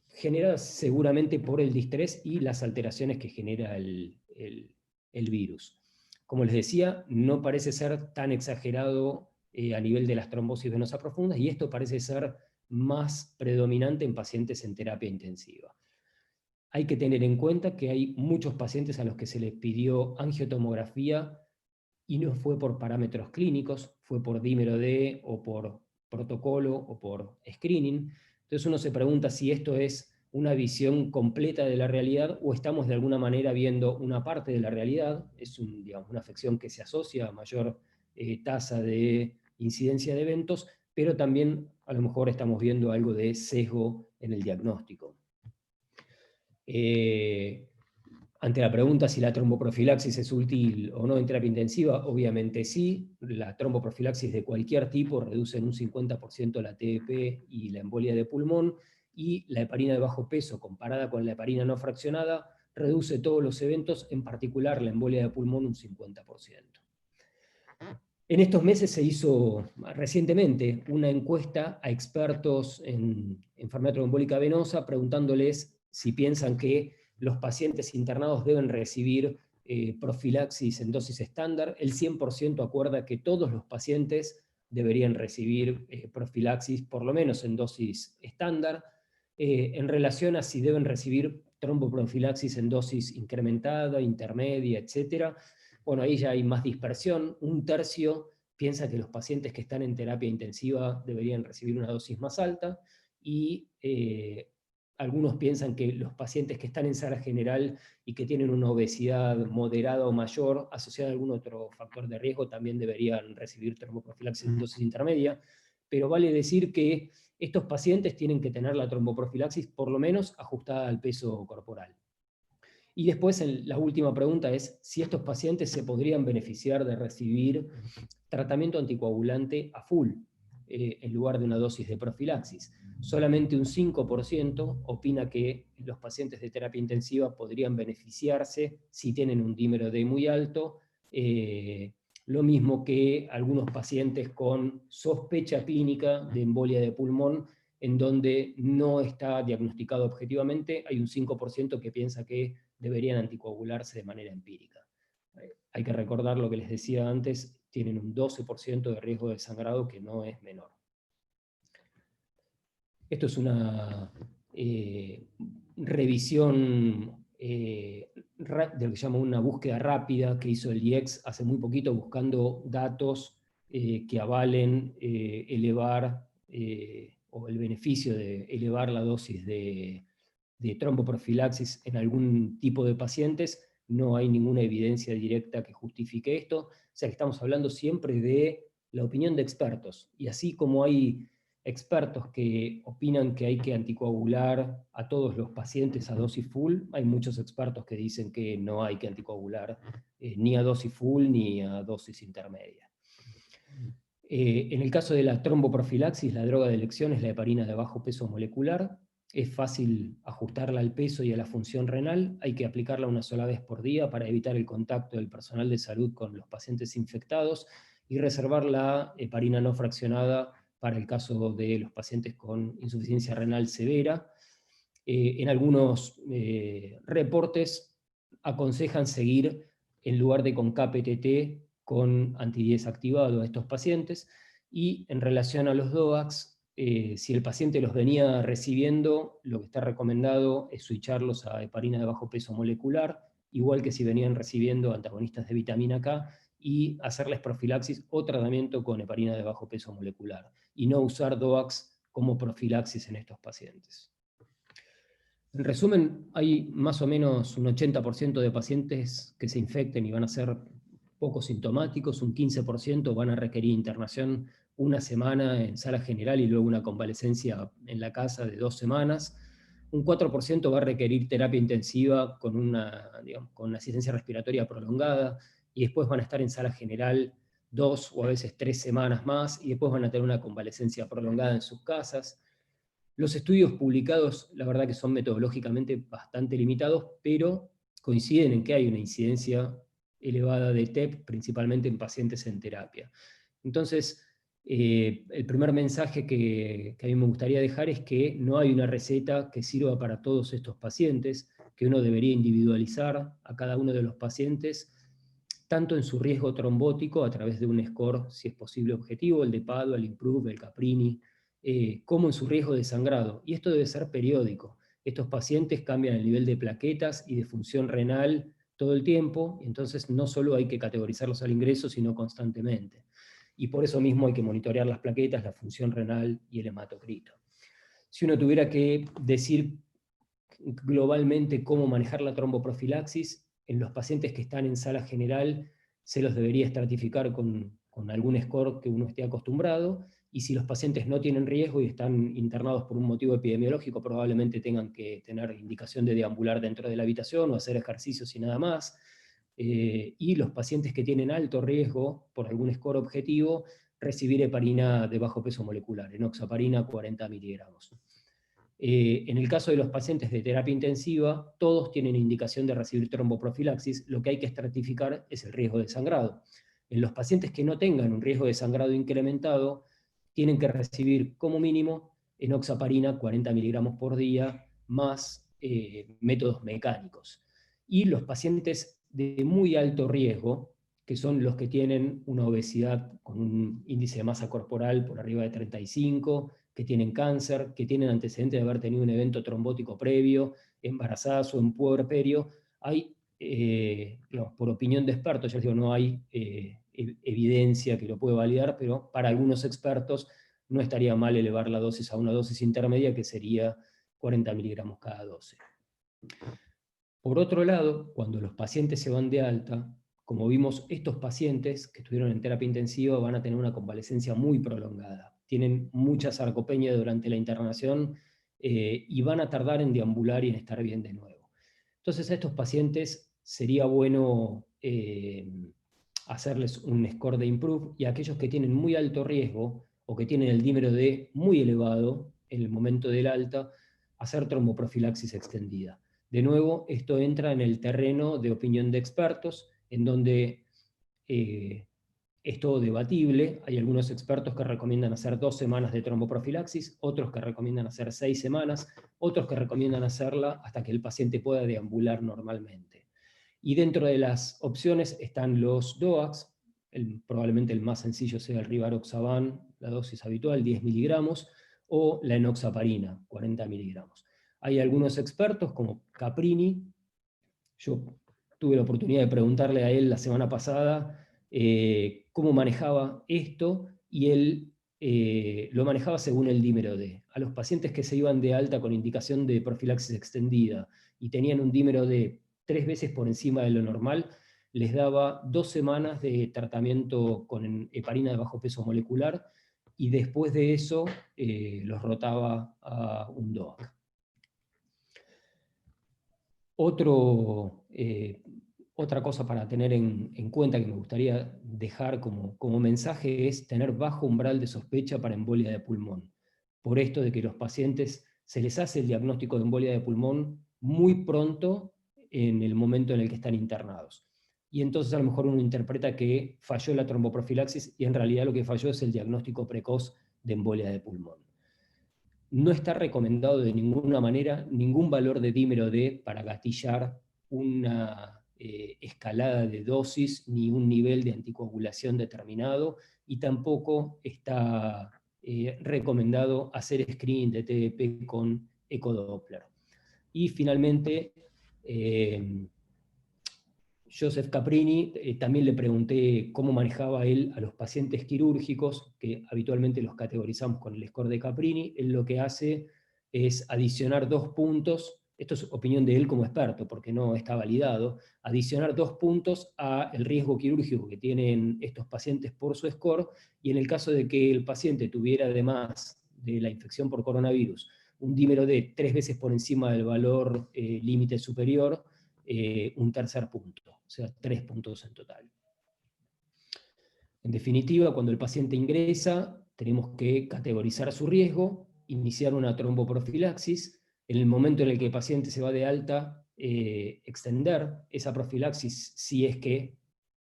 S2: generadas seguramente por el distrés y las alteraciones que genera el virus. Como les decía, no parece ser tan exagerado a nivel de las trombosis venosas profundas, y esto parece ser más predominante en pacientes en terapia intensiva. Hay que tener en cuenta que hay muchos pacientes a los que se les pidió angiotomografía y no fue por parámetros clínicos, fue por dímero D, o por protocolo, o por screening. Entonces uno se pregunta si esto es una visión completa de la realidad o estamos de alguna manera viendo una parte de la realidad. Es una afección que se asocia a mayor tasa de incidencia de eventos, pero también a lo mejor estamos viendo algo de sesgo en el diagnóstico. Ante la pregunta si la tromboprofilaxis es útil o no en terapia intensiva, obviamente sí. La tromboprofilaxis de cualquier tipo reduce en un 50% la TEP y la embolia de pulmón, y la heparina de bajo peso comparada con la heparina no fraccionada reduce todos los eventos, en particular la embolia de pulmón un 50%. En estos meses se hizo recientemente una encuesta a expertos en enfermedad tromboembólica venosa preguntándoles si piensan que los pacientes internados deben recibir profilaxis en dosis estándar. El 100% acuerda que todos los pacientes deberían recibir profilaxis por lo menos en dosis estándar. En relación a si deben recibir tromboprofilaxis en dosis incrementada, intermedia, etc., bueno, ahí ya hay más dispersión. Un tercio piensa que los pacientes que están en terapia intensiva deberían recibir una dosis más alta, y algunos piensan que los pacientes que están en sala general y que tienen una obesidad moderada o mayor asociada a algún otro factor de riesgo también deberían recibir tromboprofilaxis en dosis intermedia. Pero vale decir que estos pacientes tienen que tener la tromboprofilaxis por lo menos ajustada al peso corporal. Y después la última pregunta es si estos pacientes se podrían beneficiar de recibir tratamiento anticoagulante a full, en lugar de una dosis de profilaxis. Solamente un 5% opina que los pacientes de terapia intensiva podrían beneficiarse si tienen un dímero D muy alto, lo mismo que algunos pacientes con sospecha clínica de embolia de pulmón, en donde no está diagnosticado objetivamente. Hay un 5% que piensa que deberían anticoagularse de manera empírica. Hay que recordar lo que les decía antes, tienen un 12% de riesgo de sangrado, que no es menor. Esto es una revisión de lo que se llama una búsqueda rápida que hizo el IEX hace muy poquito, buscando datos que avalen elevar o el beneficio de elevar la dosis de tromboprofilaxis en algún tipo de pacientes. No hay ninguna evidencia directa que justifique esto. O sea que estamos hablando siempre de la opinión de expertos. Y así como hay expertos que opinan que hay que anticoagular a todos los pacientes a dosis full, hay muchos expertos que dicen que no hay que anticoagular ni a dosis full ni a dosis intermedia. En el caso de la tromboprofilaxis, la droga de elección es la heparina de bajo peso molecular. Es fácil ajustarla al peso y a la función renal. Hay que aplicarla una sola vez por día para evitar el contacto del personal de salud con los pacientes infectados, y reservar la heparina no fraccionada para el caso de los pacientes con insuficiencia renal severa. En algunos reportes aconsejan seguir, en lugar de con KPTT, con anti-10 activado a estos pacientes. Y en relación a los DOACs, si el paciente los venía recibiendo, lo que está recomendado es switcharlos a heparina de bajo peso molecular, igual que si venían recibiendo antagonistas de vitamina K, y hacerles profilaxis o tratamiento con heparina de bajo peso molecular, y no usar DOACs como profilaxis en estos pacientes. En resumen, hay más o menos un 80% de pacientes que se infecten y van a ser poco sintomáticos, un 15% van a requerir internación una semana en sala general y luego una convalecencia en la casa de 2 semanas. Un 4% va a requerir terapia intensiva con una asistencia respiratoria prolongada, y después van a estar en sala general 2 o a veces 3 semanas más, y después van a tener una convalecencia prolongada en sus casas. Los estudios publicados, la verdad que son metodológicamente bastante limitados, pero coinciden en que hay una incidencia elevada de TEP, principalmente en pacientes en terapia. Entonces, el primer mensaje que a mí me gustaría dejar es que no hay una receta que sirva para todos estos pacientes, que uno debería individualizar a cada uno de los pacientes, tanto en su riesgo trombótico a través de un score, si es posible, objetivo, el de Padua, el IMPROVE, el Caprini, como en su riesgo de sangrado. Y esto debe ser periódico. Estos pacientes cambian el nivel de plaquetas y de función renal todo el tiempo, entonces no solo hay que categorizarlos al ingreso, sino constantemente. Y por eso mismo hay que monitorear las plaquetas, la función renal y el hematocrito. Si uno tuviera que decir globalmente cómo manejar la tromboprofilaxis. En los pacientes que están en sala general se los debería estratificar con algún score que uno esté acostumbrado, y si los pacientes no tienen riesgo y están internados por un motivo epidemiológico, probablemente tengan que tener indicación de deambular dentro de la habitación o hacer ejercicios y nada más. Y los pacientes que tienen alto riesgo por algún score objetivo, recibir heparina de bajo peso molecular, enoxaparina 40 miligramos. En el caso de los pacientes de terapia intensiva, todos tienen indicación de recibir tromboprofilaxis. Lo que hay que estratificar es el riesgo de sangrado. En los pacientes que no tengan un riesgo de sangrado incrementado, tienen que recibir como mínimo enoxaparina 40 miligramos por día, más métodos mecánicos. Y los pacientes de muy alto riesgo, que son los que tienen una obesidad con un índice de masa corporal por arriba de 35, que tienen cáncer, que tienen antecedentes de haber tenido un evento trombótico previo, embarazadas o en puerperio, hay, por opinión de expertos, ya digo, no hay evidencia que lo puede validar, pero para algunos expertos no estaría mal elevar la dosis a una dosis intermedia, que sería 40 miligramos cada 12. Por otro lado, cuando los pacientes se van de alta, como vimos, estos pacientes que estuvieron en terapia intensiva van a tener una convalecencia muy prolongada. Tienen mucha sarcopenia durante la internación y van a tardar en deambular y en estar bien de nuevo. Entonces a estos pacientes sería bueno hacerles un score de IMPROVE, y a aquellos que tienen muy alto riesgo o que tienen el dímero D muy elevado en el momento del alta, hacer tromboprofilaxis extendida. De nuevo, esto entra en el terreno de opinión de expertos, en donde es todo debatible. Hay algunos expertos que recomiendan hacer 2 semanas de tromboprofilaxis, otros que recomiendan hacer 6 semanas, otros que recomiendan hacerla hasta que el paciente pueda deambular normalmente. Y dentro de las opciones están los DOACs, probablemente el más sencillo sea el rivaroxaban, la dosis habitual, 10 miligramos, o la enoxaparina, 40 miligramos. Hay algunos expertos como Caprini. Yo tuve la oportunidad de preguntarle a él la semana pasada cómo manejaba esto, y él lo manejaba según el dímero D. A los pacientes que se iban de alta con indicación de profilaxis extendida y tenían un dímero D 3 veces por encima de lo normal, les daba 2 semanas de tratamiento con heparina de bajo peso molecular, y después de eso los rotaba a un DOAC. Otra cosa para tener en cuenta que me gustaría dejar como mensaje es tener bajo umbral de sospecha para embolia de pulmón. Por esto de que los pacientes se les hace el diagnóstico de embolia de pulmón muy pronto en el momento en el que están internados. Y entonces a lo mejor uno interpreta que falló la tromboprofilaxis, y en realidad lo que falló es el diagnóstico precoz de embolia de pulmón. No está recomendado de ninguna manera ningún valor de dímero D para gatillar una escalada de dosis ni un nivel de anticoagulación determinado, y tampoco está recomendado hacer screening de TDP con ecodoppler. Y finalmente, Joseph Caprini, también le pregunté cómo manejaba él a los pacientes quirúrgicos, que habitualmente los categorizamos con el score de Caprini. Él lo que hace es adicionar 2 puntos, esto es opinión de él como experto, porque no está validado, adicionar 2 puntos al riesgo quirúrgico que tienen estos pacientes por su score, y en el caso de que el paciente tuviera, además de la infección por coronavirus, un dímero D 3 veces por encima del valor límite superior, un tercer punto, o sea, 3 puntos en total. En definitiva, cuando el paciente ingresa, tenemos que categorizar su riesgo, iniciar una tromboprofilaxis. En el momento en el que el paciente se va de alta, extender esa profilaxis si es que,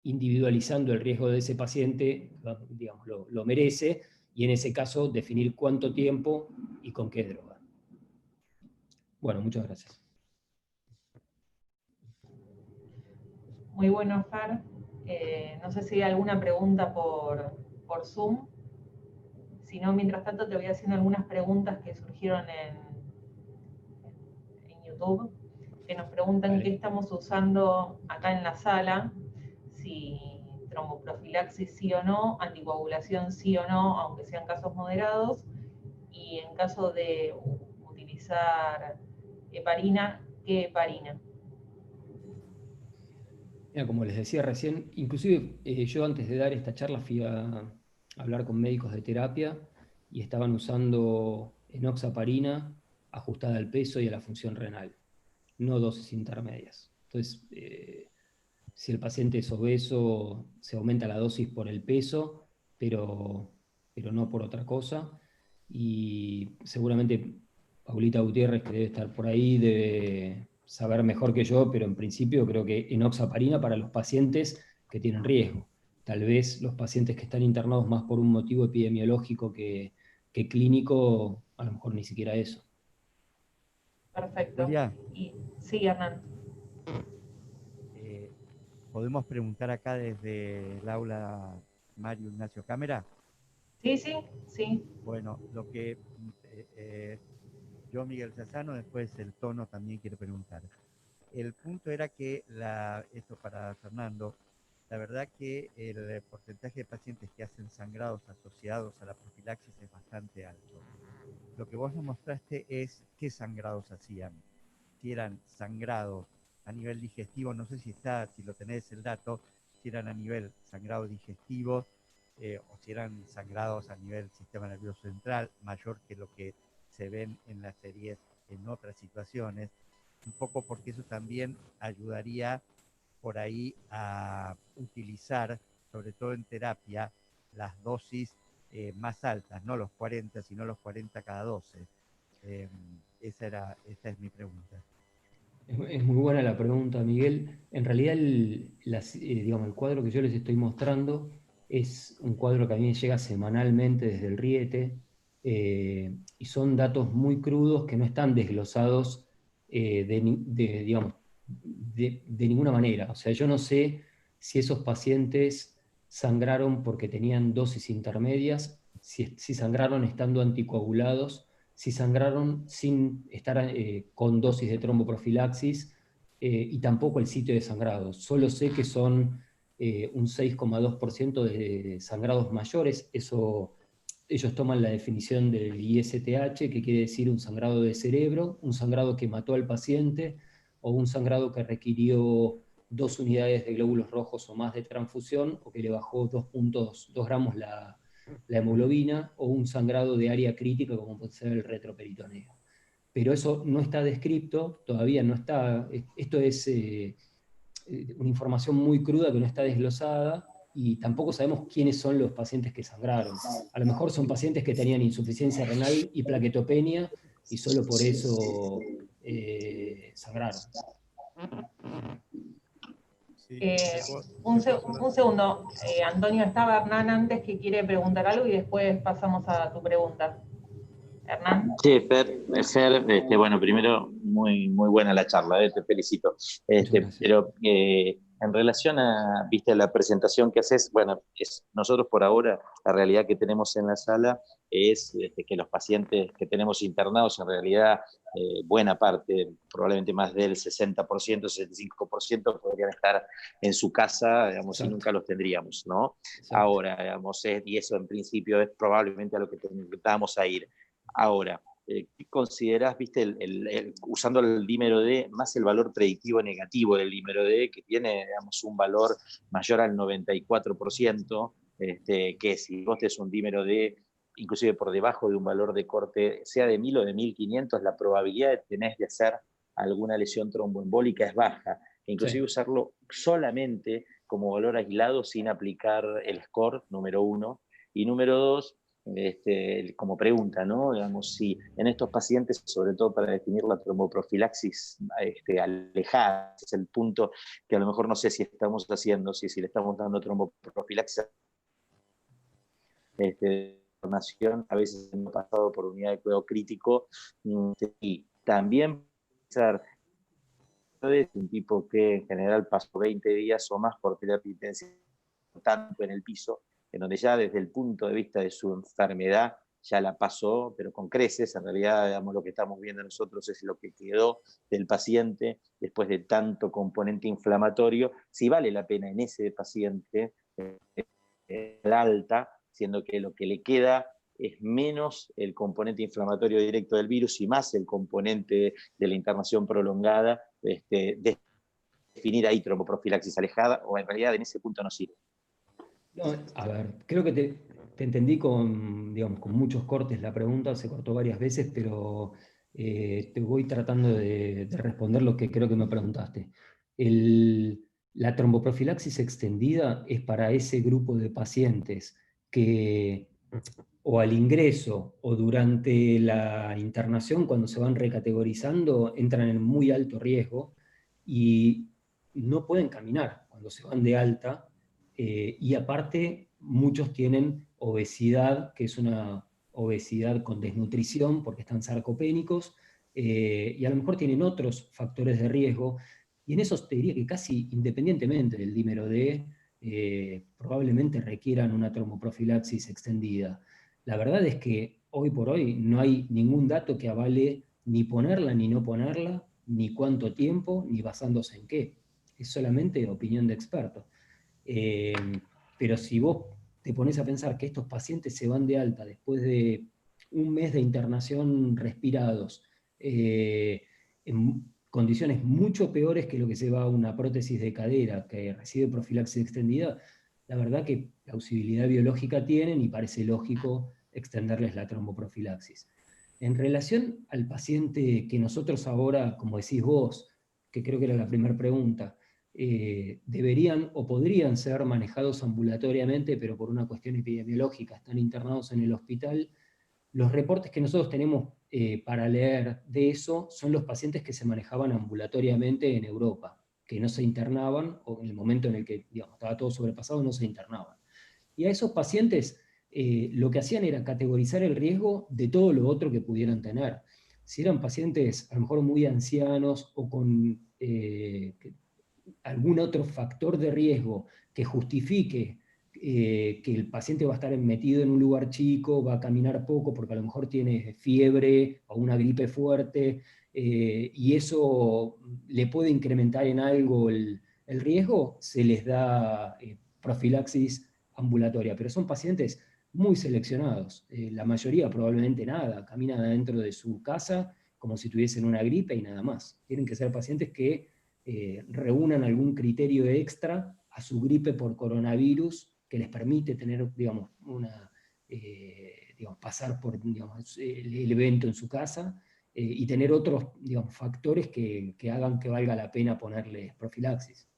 S2: individualizando el riesgo de ese paciente, digamos, lo merece, y en ese caso definir cuánto tiempo y con qué droga. Bueno, muchas gracias.
S1: Muy bueno, Fer. No sé si hay alguna pregunta por Zoom. Si no, mientras tanto te voy haciendo algunas preguntas que surgieron en YouTube, que nos preguntan
S2: Vale.
S1: qué estamos usando acá en la sala, si tromboprofilaxis sí o no, anticoagulación sí o no, aunque sean casos moderados, y en caso de utilizar heparina que heparina.
S2: Mira, como les decía recién, inclusive yo antes de dar esta charla fui a hablar con médicos de terapia y estaban usando enoxaparina ajustada al peso y a la función renal, no dosis intermedias. Entonces, si el paciente es obeso, se aumenta la dosis por el peso, pero no por otra cosa. Y seguramente Paulita Gutiérrez, que debe estar por ahí, debe saber mejor que yo, pero en principio creo que enoxaparina para los pacientes que tienen riesgo. Tal vez los pacientes que están internados más por un motivo epidemiológico que clínico, a lo mejor ni siquiera eso.
S1: Perfecto.
S3: Julia,
S1: Sí, Hernán.
S3: ¿podemos preguntar acá desde el aula Mario Ignacio Cámara?
S1: Sí, sí, sí.
S3: Bueno, lo que yo, Miguel Sassano, después el tono también quiere preguntar. El punto era que, esto para Fernando, la verdad que el porcentaje de pacientes que hacen sangrados asociados a la profilaxis es bastante alto. Lo que vos nos mostraste es qué sangrados hacían. Si eran sangrados a nivel digestivo, no sé si lo tenés el dato, si eran a nivel sangrado digestivo o si eran sangrados a nivel sistema nervioso central, mayor que lo que se ven en las series en otras situaciones, un poco porque eso también ayudaría por ahí a utilizar, sobre todo en terapia, las dosis más altas, no los 40, sino los 40 cada 12. Esa es mi pregunta.
S2: Es muy buena la pregunta, Miguel. En realidad, digamos, el cuadro que yo les estoy mostrando es un cuadro que a mí me llega semanalmente desde el Riete, y son datos muy crudos que no están desglosados digamos, de ninguna manera. O sea, yo no sé si esos pacientes sangraron porque tenían dosis intermedias, si sangraron estando anticoagulados, si sangraron sin estar con dosis de tromboprofilaxis, y tampoco el sitio de sangrado. Solo sé que son un 6,2% de sangrados mayores. Eso, ellos toman la definición del ISTH, que quiere decir un sangrado de cerebro, un sangrado que mató al paciente o un sangrado que requirió 2 unidades de glóbulos rojos o más de transfusión, o que le bajó 2 gramos la hemoglobina, o un sangrado de área crítica como puede ser el retroperitoneo. Pero eso no está descrito, todavía no está, esto es una información muy cruda que no está desglosada, y tampoco sabemos quiénes son los pacientes que sangraron. A lo mejor son pacientes que tenían insuficiencia renal y plaquetopenia y solo por eso sangraron.
S3: Sí,
S1: Un segundo, Antonio, estaba Hernán antes que quiere preguntar algo y después pasamos a tu pregunta. Hernán.
S4: Sí, Fer, bueno, primero, muy buena la charla, te felicito. Pero en relación a, viste, la presentación que haces, bueno, nosotros por ahora, la realidad que tenemos en la sala es que los pacientes que tenemos internados, en realidad, buena parte, probablemente más del 60%, 65%, podrían estar en su casa, digamos, y nunca los tendríamos, ¿no? Exacto. Ahora, digamos, y eso en principio es probablemente a lo que vamos a ir. Ahora, ¿qué considerás, viste, usando el dímero D, más el valor predictivo negativo del dímero D, que tiene, digamos, un valor mayor al 94%, que si vos tenés un dímero D, inclusive por debajo de un valor de corte, sea de 1000 o de 1500, la probabilidad de tener de hacer alguna lesión tromboembólica es baja. Inclusive usarlo solamente como valor aislado sin aplicar el score, número 1. Y número 2, como pregunta, ¿no? Digamos, si en estos pacientes, sobre todo para definir la tromboprofilaxis alejada, es el punto que a lo mejor no sé si estamos haciendo, si le estamos dando tromboprofilaxis, a veces hemos pasado por unidad de cuidado crítico, y también pensar, es un tipo que en general pasó 20 días o más por terapia intensiva, tanto en el piso, en donde ya desde el punto de vista de su enfermedad ya la pasó, pero con creces. En realidad, digamos, lo que estamos viendo nosotros es lo que quedó del paciente después de tanto componente inflamatorio, si vale la pena en ese paciente la alta, siendo que lo que le queda es menos el componente inflamatorio directo del virus y más el componente de la internación prolongada, definir ahí tromboprofilaxis alejada, o en realidad en ese punto no sirve.
S2: No, a ver, creo que te entendí con, digamos, con muchos cortes la pregunta, se cortó varias veces, pero te voy tratando de responder lo que creo que me preguntaste. La tromboprofilaxis extendida es para ese grupo de pacientes que o al ingreso o durante la internación, cuando se van recategorizando, entran en muy alto riesgo y no pueden caminar cuando se van de alta. Y aparte, muchos tienen obesidad, que es una obesidad con desnutrición, porque están sarcopénicos, y a lo mejor tienen otros factores de riesgo, y en esos te diría que casi independientemente del dímero D, probablemente requieran una tromboprofilaxis extendida. La verdad es que hoy por hoy no hay ningún dato que avale ni ponerla ni no ponerla, ni cuánto tiempo, ni basándose en qué. Es solamente opinión de expertos. Pero si vos te pones a pensar que estos pacientes se van de alta después de un mes de internación respirados, en condiciones mucho peores que lo que se va a una prótesis de cadera que recibe profilaxis extendida, la verdad que plausibilidad biológica tienen y parece lógico extenderles la tromboprofilaxis. En relación al paciente que nosotros ahora, como decís vos, que creo que era la primera pregunta, deberían o podrían ser manejados ambulatoriamente, pero por una cuestión epidemiológica están internados en el hospital. Los reportes que nosotros tenemos para leer de eso son los pacientes que se manejaban ambulatoriamente en Europa, que no se internaban, o en el momento en el que, digamos, estaba todo sobrepasado, no se internaban. Y a esos pacientes lo que hacían era categorizar el riesgo de todo lo otro que pudieran tener. Si eran pacientes a lo mejor muy ancianos o con algún otro factor de riesgo que justifique que el paciente va a estar metido en un lugar chico, va a caminar poco porque a lo mejor tiene fiebre o una gripe fuerte, y eso le puede incrementar en algo el riesgo, se les da profilaxis ambulatoria, pero son pacientes muy seleccionados. La mayoría probablemente nada, caminan adentro de su casa como si tuviesen una gripe y nada más. Tienen que ser pacientes que reúnan algún criterio extra a su gripe por coronavirus que les permite tener, digamos, pasar por, digamos, el evento en su casa, y tener otros, digamos, factores que hagan que valga la pena ponerles profilaxis.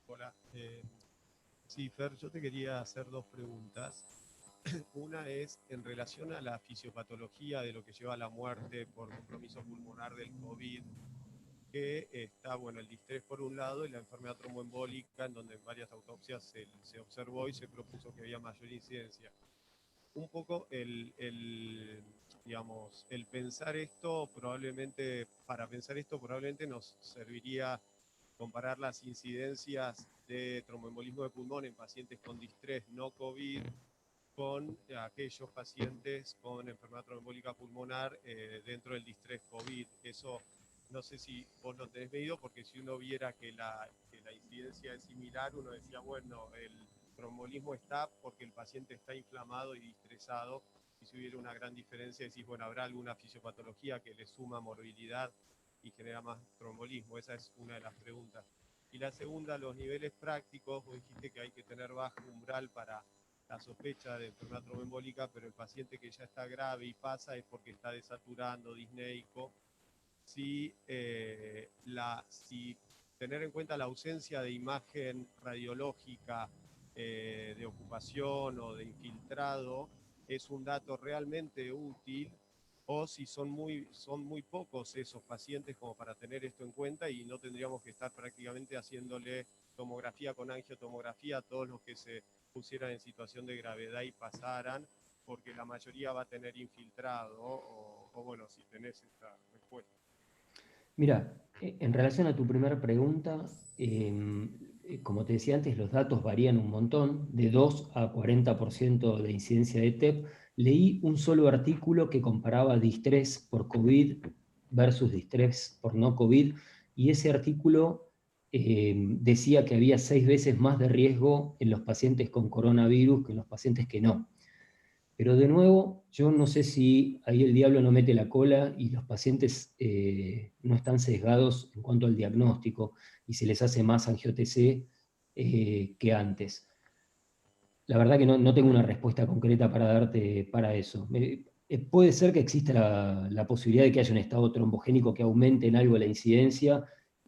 S5: Hola. Sí, Fer, yo te quería hacer dos preguntas. Una es en relación a la fisiopatología de lo que lleva a la muerte por compromiso pulmonar del COVID, que está, bueno, el distrés por un lado y la enfermedad tromboembólica, en donde en varias autopsias se observó y se propuso que había mayor incidencia. Un poco digamos, el pensar esto probablemente, para pensar esto probablemente nos serviría comparar las incidencias de tromboembolismo de pulmón en pacientes con distrés no COVID con aquellos pacientes con enfermedad tromboembólica pulmonar dentro del distrés COVID. Eso no sé si vos lo tenés medido, porque si uno viera que la incidencia es similar, uno decía, bueno, el tromboembolismo está porque el paciente está inflamado y distresado, y si hubiera una gran diferencia, decís, bueno, habrá alguna fisiopatología que le suma morbilidad y genera más trombolismo. Esa es una de las preguntas. Y la segunda, los niveles prácticos. Vos dijiste que hay que tener bajo umbral para la sospecha de enfermedad tromboembólica, pero el paciente que ya está grave y pasa es porque está desaturando, disneico. Si tener en cuenta la ausencia de imagen radiológica de ocupación o de infiltrado es un dato realmente útil, o si son muy pocos esos pacientes como para tener esto en cuenta y no tendríamos que estar prácticamente haciéndole tomografía con angiotomografía a todos los que se pusieran en situación de gravedad y pasaran, porque la mayoría va a tener infiltrado, o bueno, si tenés esta respuesta.
S2: Mira, en relación a tu primera pregunta, como te decía antes, los datos varían un montón, de 2 a 40% de incidencia de TEP. Leí un solo artículo que comparaba distrés por COVID versus distrés por no COVID, y ese artículo decía que había 6 veces más de riesgo en los pacientes con coronavirus que en los pacientes que no. Pero de nuevo, yo no sé si ahí el diablo no mete la cola y los pacientes no están sesgados en cuanto al diagnóstico y se les hace más angio-TC que antes. La verdad que no tengo una respuesta concreta para darte para eso. Puede ser que exista la posibilidad de que haya un estado trombogénico que aumente en algo la incidencia,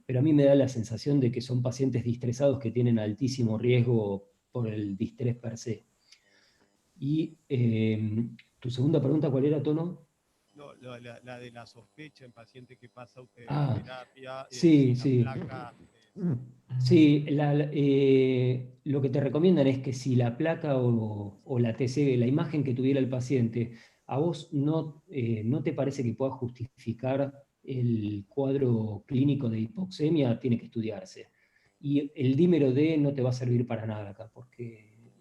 S2: pero a mí me da la sensación de que son pacientes distresados que tienen altísimo riesgo por el distrés per se. Y tu segunda pregunta, ¿cuál era, Tono?
S5: No, la de la sospecha en paciente que pasa terapia,
S2: sí,
S5: si
S2: sí.
S5: la placa...
S2: Sí, lo que te recomiendan es que si la placa o la TC, la imagen que tuviera el paciente, a vos no te parece que pueda justificar el cuadro clínico de hipoxemia, tiene que estudiarse. Y el dímero D no te va a servir para nada acá, porque,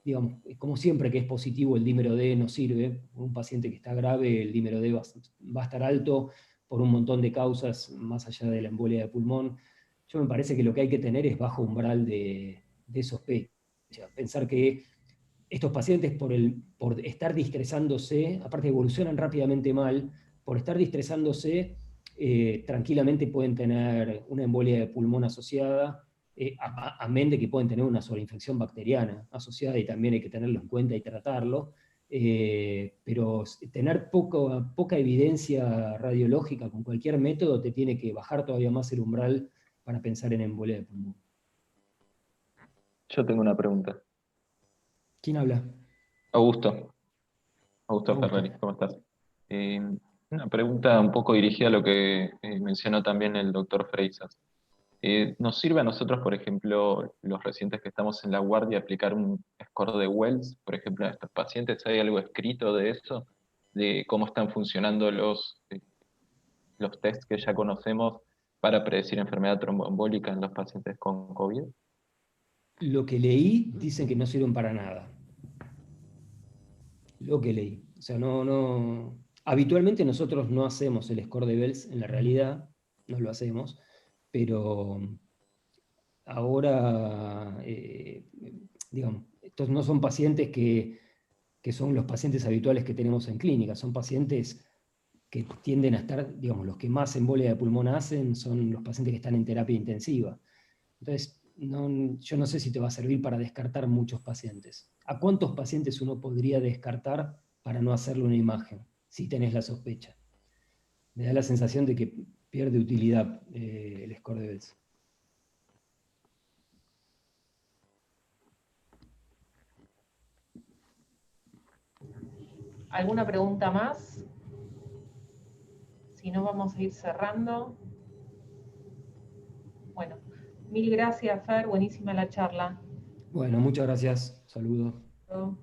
S2: digamos, como siempre que es positivo, el dímero D no sirve. Un paciente que está grave, el dímero D va a estar alto por un montón de causas, más allá de la embolia de pulmón. Yo me parece que lo que hay que tener es bajo umbral de sospecha. Pensar que estos pacientes, por estar distresándose, aparte evolucionan rápidamente mal, por estar distresándose, tranquilamente pueden tener una embolia de pulmón asociada, amén de que pueden tener una sobreinfección bacteriana asociada y también hay que tenerlo en cuenta y tratarlo. Pero tener poca evidencia radiológica con cualquier método te tiene que bajar todavía más el umbral para pensar en embolia de pulmón.
S6: Yo tengo una pregunta.
S2: ¿Quién habla?
S6: Augusto Ferrari, ¿cómo estás? Una pregunta un poco dirigida a lo que mencionó también el doctor Freisas. ¿Nos sirve a nosotros, por ejemplo, los residentes que estamos en la guardia, aplicar un score de Wells, por ejemplo, a estos pacientes? ¿Hay algo escrito de eso? ¿De cómo están funcionando los tests que ya conocemos para predecir enfermedad tromboembólica en los pacientes con COVID?
S2: Lo que leí dicen que no sirven para nada. Lo que leí. O sea, no. Habitualmente nosotros no hacemos el score de Wells en la realidad, no lo hacemos, pero ahora, digamos, estos no son pacientes que son los pacientes habituales que tenemos en clínica, son pacientes que tienden a estar, digamos, los que más embolia de pulmón hacen son los pacientes que están en terapia intensiva. Entonces, yo no sé si te va a servir para descartar muchos pacientes. ¿A cuántos pacientes uno podría descartar para no hacerle una imagen, si tenés la sospecha? Me da la sensación de que pierde utilidad el score de Wells.
S1: ¿Alguna pregunta más? Si no, vamos a ir cerrando. Bueno, mil gracias, Fer, buenísima la charla.
S2: Bueno, muchas gracias. Saludos.
S1: Chao.